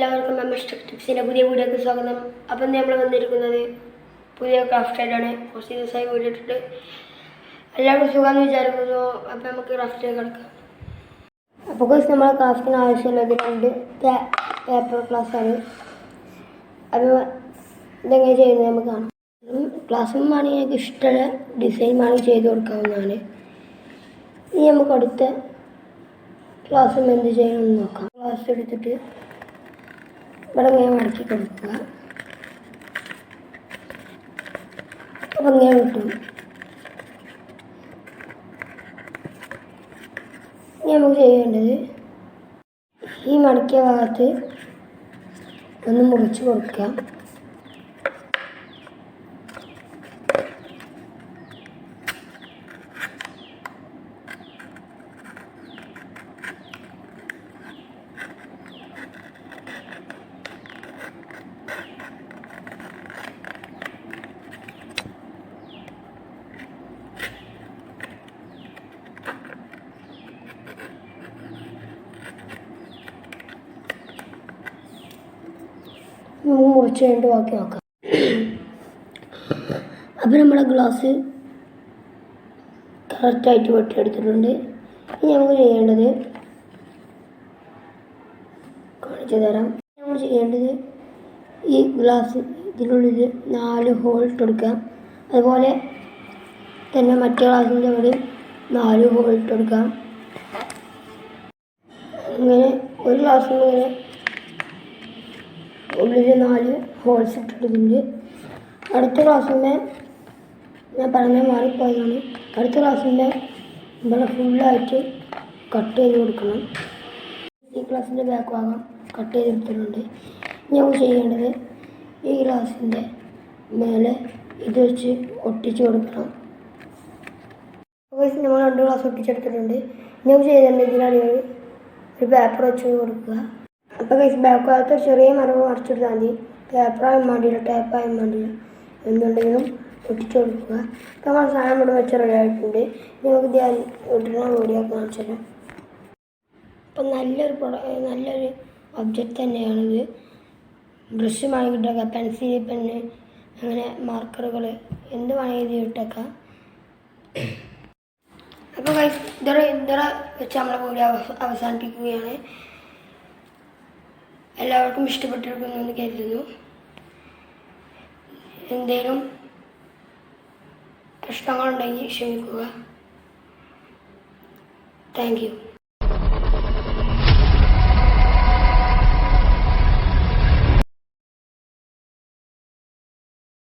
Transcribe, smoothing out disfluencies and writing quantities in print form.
എല്ലാവർക്കും മെമ്മർ ടിപ്സിൻ്റെ പുതിയ വീഡിയോക്ക് സ്വാഗതം. അപ്പം നമ്മൾ വന്നിരിക്കുന്നത് പുതിയ ക്രാഫ്റ്റ് ആയിട്ടാണ്. കുറച്ച് ദിവസമായി വീഡിയോ ഇട്ടിട്ട് എല്ലാവർക്കും സുഖമെന്ന് വിചാരിക്കുന്നു. അപ്പം നമുക്ക് ക്രാഫ്റ്റിലേക്ക് കിടക്കാം. അപ്പോൾ കുറച്ച് നമ്മൾ ക്രാഫ്റ്റിന് ആവശ്യമുള്ളത് 2 പേപ്പർ ക്ലാസ്സാണ്. അത് ഇതെങ്ങനെ ചെയ്യുന്നത് നമുക്ക് കാണാം. ക്ലാസ്സും വേണമെങ്കിൽ എനിക്ക് ഇഷ്ടമുള്ള ഡിസൈൻ വേണമെങ്കിൽ ചെയ്ത് കൊടുക്കാവുന്നതാണ്. ഇനി നമുക്ക് അടുത്ത ക്ലാസ്സും എന്ത് ചെയ്യണമെന്ന് നോക്കാം. ക്ലാസ് എടുത്തിട്ട് ഇവിടെ ഇങ്ങനെ മടക്കി കൊടുക്കുക. അപ്പം ഇങ്ങനെ കിട്ടും. ഇനി നമുക്ക് ചെയ്യേണ്ടത് ഈ മടക്കിയ ഭാഗത്ത് ഒന്ന് മുറിച്ച് കൊടുക്കുക. മുറിച്ച് കഴിഞ്ഞിട്ട് ബാക്കി നോക്കാം. അപ്പം നമ്മുടെ ഗ്ലാസ് കറക്റ്റായിട്ട് വെട്ടിയെടുത്തിട്ടുണ്ട്. ഇനി നമുക്ക് ചെയ്യേണ്ടത് കാണിച്ചു തരാം. നമ്മൾ ചെയ്യേണ്ടത് ഈ ഗ്ലാസ് ഇതിനുള്ളിൽ 4 ഹോൾ ഇട്ടെടുക്കാം. അതുപോലെ തന്നെ മറ്റേ ഗ്ലാസിൻ്റെ അവിടെ 4 ഹോൾ ഇട്ടെടുക്കാം. ഇങ്ങനെ ഒരു ഗ്ലാസ്സിൽ ഇങ്ങനെ ഉള്ളിൽ 4 ഹോൾസ് ഇട്ടിട്ടുണ്ട്. അടുത്ത ക്ലാസ്സിൻ്റെ ഞാൻ പറഞ്ഞാൽ മാറിപ്പോയതാണ്. അടുത്ത ക്ലാസ്സിൻ്റെ ഇവിടെ ഫുള്ളായിട്ട് കട്ട് ചെയ്ത് കൊടുക്കണം. ഈ ക്ലാസ്സിൻ്റെ ബാക്ക് ഭാഗം കട്ട് ചെയ്തെടുത്തിട്ടുണ്ട്. ഞാൻ ചെയ്യേണ്ടത് ഈ ഗ്ലാസിൻ്റെ മേലെ ഇത് വെച്ച് ഒട്ടിച്ച് കൊടുക്കണം. നമ്മൾ 2 ഗ്ലാസ് ഒട്ടിച്ചെടുത്തിട്ടുണ്ട്. ഞാൻ ചെയ്തിട്ടുണ്ട് ഇതിനടിയിൽ ഒരു പേപ്പർ വെച്ച് കൊടുക്കുക. അപ്പോൾ ബാക്ക് ഭാഗത്ത് ചെറിയ മരവ് മറിച്ചെടുത്താൽ മതി. പേപ്പറായും വേണ്ടിയില്ല, ടേപ്പായും വേണ്ടിയില്ല, എന്നുണ്ടെങ്കിലും ഒട്ടിച്ചു കൊടുക്കുക. അപ്പോൾ നമ്മൾ സാധനം ഇവിടെ വെച്ച് റെഡി ആയിട്ടുണ്ട്. നമുക്ക് ഇടുന്ന വീഡിയോ കാണിച്ചത്. അപ്പം നല്ലൊരു ഒബ്ജക്റ്റ് തന്നെയാണിത്. ബ്രഷ് വേണമെങ്കിൽ ഇട്ടേക്കാം, പെൻസിൽ, പെന്ന്, അങ്ങനെ മാർക്കറുകൾ എന്ത് വേണമെങ്കിൽ ഇട്ടേക്കാം. അപ്പോൾ ഇതറ വെച്ച് നമ്മളെ വീഡിയോ അവസാനിപ്പിക്കുകയാണ്. എല്ലാവർക്കും ഇഷ്ടപ്പെട്ടിരിക്കുമെന്ന് കരുതുന്നു. എന്തെങ്കിലും പ്രശ്നങ്ങളുണ്ടെങ്കിൽ ക്ഷമിക്കുക. Thank you.